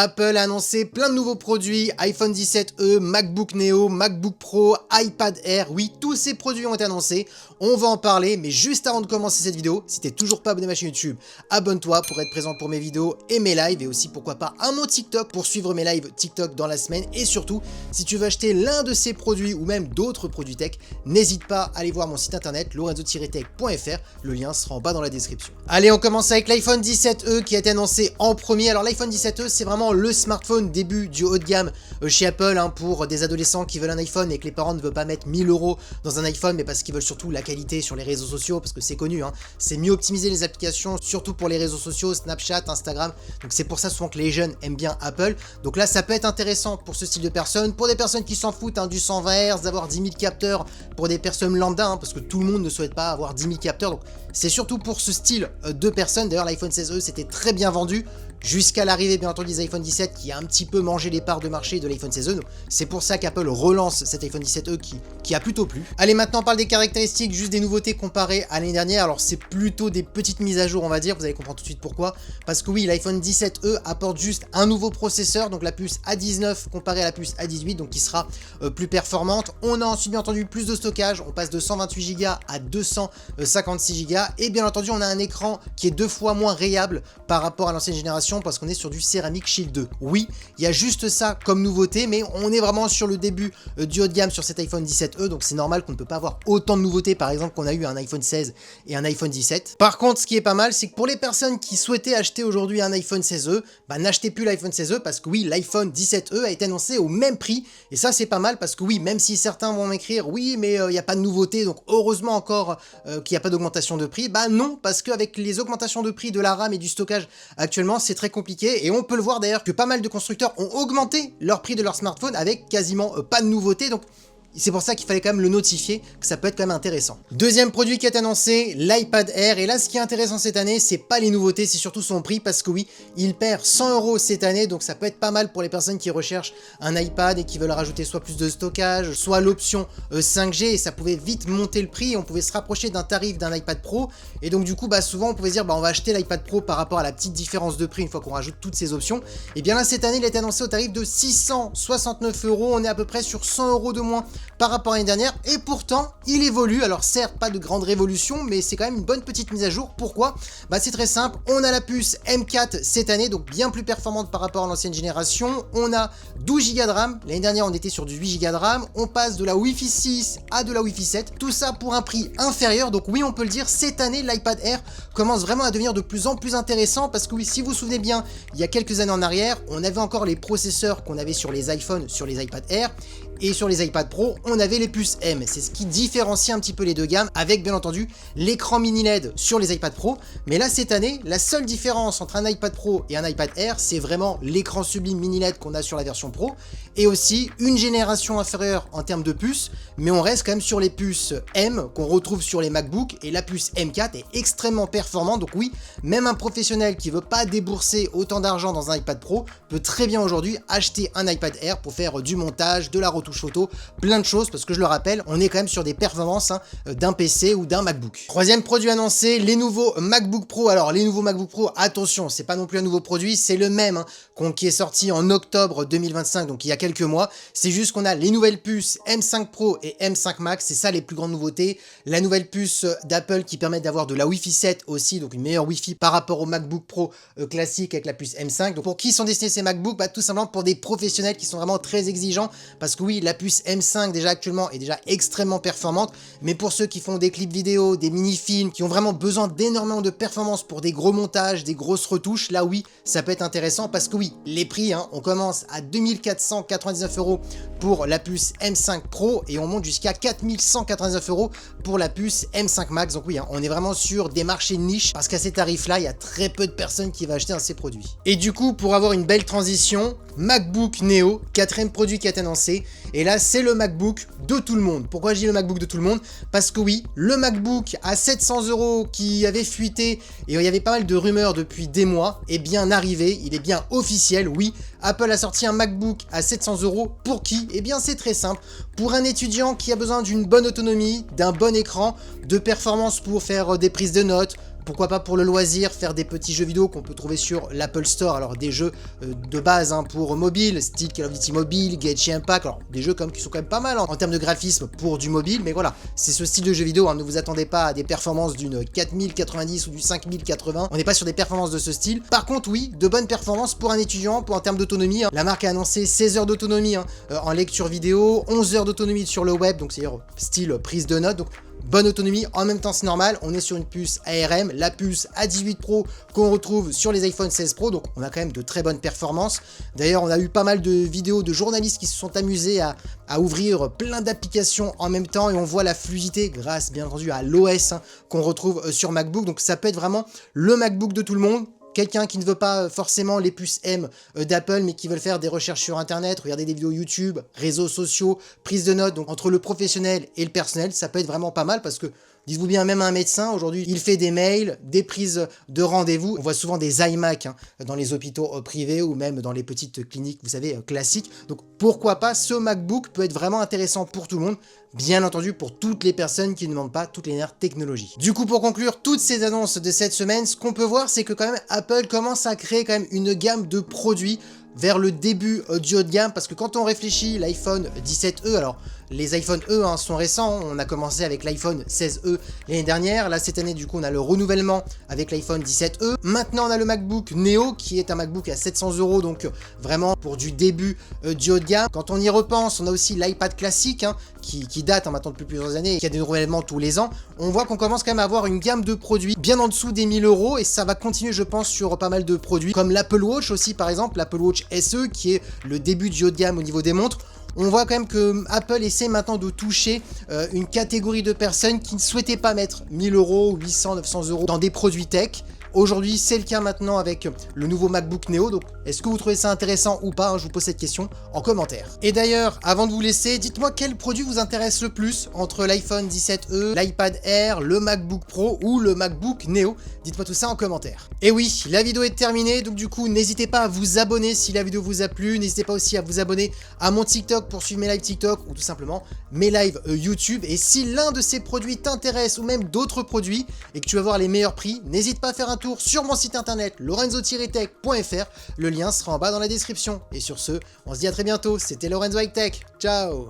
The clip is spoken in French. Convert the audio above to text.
Apple a annoncé plein de nouveaux produits, iPhone 17e, MacBook Neo, MacBook Pro, iPad Air, oui, tous ces produits ont été annoncés, on va en parler, mais juste avant de commencer cette vidéo, si t'es toujours pas abonné à ma chaîne YouTube, abonne-toi pour être présent pour mes vidéos et mes lives, et aussi pourquoi pas à mon TikTok pour suivre mes lives TikTok dans la semaine, et surtout, si tu veux acheter l'un de ces produits ou même d'autres produits tech, n'hésite pas à aller voir mon site internet lorenzo-tech.fr, le lien sera en bas dans la description. Allez, on commence avec l'iPhone 17e qui a été annoncé en premier. Alors l'iPhone 17e, c'est vraiment le smartphone début du haut de gamme chez Apple pour des adolescents qui veulent un iPhone et que les parents ne veulent pas mettre 1000 € dans un iPhone, mais parce qu'ils veulent surtout la qualité sur les réseaux sociaux, parce que c'est connu, c'est mieux optimiser les applications, surtout pour les réseaux sociaux, Snapchat, Instagram, donc c'est pour ça souvent que les jeunes aiment bien Apple. Donc là, ça peut être intéressant pour ce style de personnes, pour des personnes qui s'en foutent du 120 Hz, d'avoir 10 000 capteurs, pour des personnes lambda, parce que tout le monde ne souhaite pas avoir 10 000 capteurs, donc c'est surtout pour ce style de personnes. D'ailleurs, l'iPhone 16e, c'était très bien vendu, jusqu'à l'arrivée bien entendu des iPhone 17 qui a un petit peu mangé les parts de marché de l'iPhone 16e. C'est pour ça qu'Apple relance cet iPhone 17e qui a plutôt plu. Allez, maintenant on parle des caractéristiques, juste des nouveautés comparées à l'année dernière. Alors c'est plutôt des petites mises à jour, on va dire, vous allez comprendre tout de suite pourquoi. Parce que oui, l'iPhone 17e apporte juste un nouveau processeur, donc la puce A19 comparée à la puce A18, donc qui sera plus performante. On a ensuite bien entendu plus de stockage, on passe de 128 Go à 256 Go, et bien entendu on a un écran qui est 2 fois moins rayable par rapport à l'ancienne génération, parce qu'on est sur du Ceramic Shield 2. Oui, il y a juste ça comme nouveauté, mais on est vraiment sur le début du haut de gamme sur cet iPhone 17e, donc c'est normal qu'on ne peut pas avoir autant de nouveautés, par exemple, qu'on a eu un iPhone 16 et un iPhone 17. Par contre, ce qui est pas mal, c'est que pour les personnes qui souhaitaient acheter aujourd'hui un iPhone 16e, n'achetez plus l'iPhone 16e, parce que oui, l'iPhone 17e a été annoncé au même prix, et ça c'est pas mal, parce que oui, même si certains vont m'écrire, oui, mais il n'y a pas de nouveauté, donc heureusement encore qu'il n'y a pas d'augmentation de prix, non, parce qu'avec les augmentations de prix de la RAM et du stockage actuellement, c'est très compliqué, et on peut le voir d'ailleurs que pas mal de constructeurs ont augmenté leur prix de leur smartphone avec quasiment pas de nouveauté, donc c'est pour ça qu'il fallait quand même le notifier, que ça peut être quand même intéressant. Deuxième produit qui est annoncé, l'iPad Air. Et là, ce qui est intéressant cette année, c'est pas les nouveautés, c'est surtout son prix, parce que oui, il perd 100 € cette année, donc ça peut être pas mal pour les personnes qui recherchent un iPad et qui veulent rajouter soit plus de stockage, soit l'option 5G, et ça pouvait vite monter le prix, on pouvait se rapprocher d'un tarif d'un iPad Pro, et donc du coup, souvent on pouvait se dire, on va acheter l'iPad Pro par rapport à la petite différence de prix une fois qu'on rajoute toutes ces options. Et bien là, cette année, il a été annoncé au tarif de 669 €, on est à peu près sur 100 € de moins par rapport à l'année dernière, et pourtant il évolue. Alors certes, pas de grande révolution, mais c'est quand même une bonne petite mise à jour. Pourquoi? C'est très simple, on a la puce M4 cette année, donc bien plus performante par rapport à l'ancienne génération. On a 12 Go de RAM, l'année dernière on était sur du 8 Go de RAM, on passe de la Wi-Fi 6 à de la Wi-Fi 7, tout ça pour un prix inférieur. Donc oui, on peut le dire, cette année l'iPad Air commence vraiment à devenir de plus en plus intéressant, parce que oui, si vous vous souvenez bien, il y a quelques années en arrière, on avait encore les processeurs qu'on avait sur les iPhones, sur les iPad Air, et sur les iPad Pro, on avait les puces M. C'est ce qui différencie un petit peu les deux gammes, avec bien entendu l'écran mini LED sur les iPad Pro. Mais là, cette année, la seule différence entre un iPad Pro et un iPad Air, c'est vraiment l'écran sublime mini LED qu'on a sur la version Pro, et aussi une génération inférieure en termes de puces, mais on reste quand même sur les puces M qu'on retrouve sur les MacBook, et la puce M4 est extrêmement performante. Donc oui, même un professionnel qui veut pas débourser autant d'argent dans un iPad Pro peut très bien aujourd'hui acheter un iPad Air pour faire du montage, de la retouche photo, plein de choses, parce que je le rappelle, on est quand même sur des performances d'un PC ou d'un MacBook. Troisième produit annoncé, les nouveaux MacBook Pro. Alors les nouveaux MacBook Pro, attention, c'est pas non plus un nouveau produit, c'est le même qui est sorti en octobre 2025, donc il y a quelques mois. C'est juste qu'on a les nouvelles puces M5 Pro et M5 Max, c'est ça les plus grandes nouveautés. La nouvelle puce d'Apple qui permet d'avoir de la Wi-Fi 7 aussi, donc une meilleure Wi-Fi par rapport au MacBook Pro classique avec la puce M5. Donc pour qui sont destinés ces MacBooks? Tout simplement pour des professionnels qui sont vraiment très exigeants, parce que oui, la puce M5 déjà actuellement est déjà extrêmement performante, mais pour ceux qui font des clips vidéo, des mini-films, qui ont vraiment besoin d'énormément de performance pour des gros montages, des grosses retouches, là oui, ça peut être intéressant, parce que oui, les prix, on commence à 2499 € pour la puce M5 Pro, et on monte jusqu'à 4199 € pour la puce M5 Max. Donc oui, on est vraiment sur des marchés de niche, parce qu'à ces tarifs-là, il y a très peu de personnes qui vont acheter ces produits. Et du coup, pour avoir une belle transition, MacBook Neo, quatrième produit qui a été annoncé, et là c'est le MacBook de tout le monde. Pourquoi je dis le MacBook de tout le monde? Parce que oui, le MacBook à 700 € qui avait fuité, et il y avait pas mal de rumeurs depuis des mois, est bien arrivé, il est bien officiel. Oui, Apple a sorti un MacBook à 700 €. Pour qui? Eh bien c'est très simple, pour un étudiant qui a besoin d'une bonne autonomie, d'un bon écran, de performance pour faire des prises de notes, Pourquoi pas pour le loisir, faire des petits jeux vidéo qu'on peut trouver sur l'Apple Store. Alors des jeux de base hein, pour mobile, style Call of Duty Mobile, Genshin Impact, alors des jeux qui sont quand même pas mal en termes de graphisme pour du mobile, mais voilà, c'est ce style de jeu vidéo, hein, ne vous attendez pas à des performances d'une 4090 ou du 5080, on n'est pas sur des performances de ce style. Par contre oui, de bonnes performances pour un étudiant, en termes d'autonomie, hein. La marque a annoncé 16 heures d'autonomie hein, en lecture vidéo, 11 heures d'autonomie sur le web, donc c'est-à-dire style prise de notes, donc bonne autonomie, en même temps c'est normal, on est sur une puce ARM, la puce A18 Pro qu'on retrouve sur les iPhone 16 Pro, donc on a quand même de très bonnes performances. D'ailleurs on a eu pas mal de vidéos de journalistes qui se sont amusés à ouvrir plein d'applications en même temps et on voit la fluidité grâce bien entendu à l'OS hein, qu'on retrouve sur MacBook, donc ça peut être vraiment le MacBook de tout le monde. Quelqu'un qui ne veut pas forcément les puces M d'Apple, mais qui veut faire des recherches sur Internet, regarder des vidéos YouTube, réseaux sociaux, prise de notes, donc entre le professionnel et le personnel, ça peut être vraiment pas mal parce que, dites-vous bien, même un médecin, aujourd'hui, il fait des mails, des prises de rendez-vous. On voit souvent des iMac hein, dans les hôpitaux privés ou même dans les petites cliniques, vous savez, classiques. Donc pourquoi pas, ce MacBook peut être vraiment intéressant pour tout le monde. Bien entendu pour toutes les personnes qui ne demandent pas toutes les dernières technologies. Du coup, pour conclure toutes ces annonces de cette semaine, ce qu'on peut voir, c'est que quand même Apple commence à créer quand même une gamme de produits vers le début du haut de gamme, parce que quand on réfléchit, l'iPhone 17e, alors les iPhone E hein, sont récents, on a commencé avec l'iPhone 16e l'année dernière, là cette année du coup on a le renouvellement avec l'iPhone 17e, maintenant on a le MacBook Neo qui est un MacBook à 700 €, donc vraiment pour du début du haut de gamme. Quand on y repense, on a aussi l'iPad classique hein, qui date hein, maintenant depuis plusieurs années et qui a des renouvellements tous les ans. On voit qu'on commence quand même à avoir une gamme de produits bien en dessous des 1000 € et ça va continuer je pense sur pas mal de produits comme l'Apple Watch aussi par exemple, l'Apple Watch SE qui est le début du haut de gamme au niveau des montres. On voit quand même que Apple essaie maintenant de toucher une catégorie de personnes qui ne souhaitaient pas mettre 1000 €, 800, 900 € dans des produits tech. Aujourd'hui, c'est le cas maintenant avec le nouveau MacBook Neo, donc est-ce que vous trouvez ça intéressant ou pas? Je vous pose cette question en commentaire. Et d'ailleurs, avant de vous laisser, dites-moi quel produit vous intéresse le plus entre l'iPhone 17e, l'iPad Air, le MacBook Pro ou le MacBook Neo. Dites-moi tout ça en commentaire. Et oui, la vidéo est terminée, donc du coup, n'hésitez pas à vous abonner si la vidéo vous a plu. N'hésitez pas aussi à vous abonner à mon TikTok pour suivre mes lives TikTok ou tout simplement mes lives YouTube. Et si l'un de ces produits t'intéresse ou même d'autres produits et que tu vas voir les meilleurs prix, n'hésite pas à faire un tour sur mon site internet lorenzo-tech.fr, le lien sera en bas dans la description. Et sur ce, on se dit à très bientôt, c'était Lorenzo High Tech, ciao.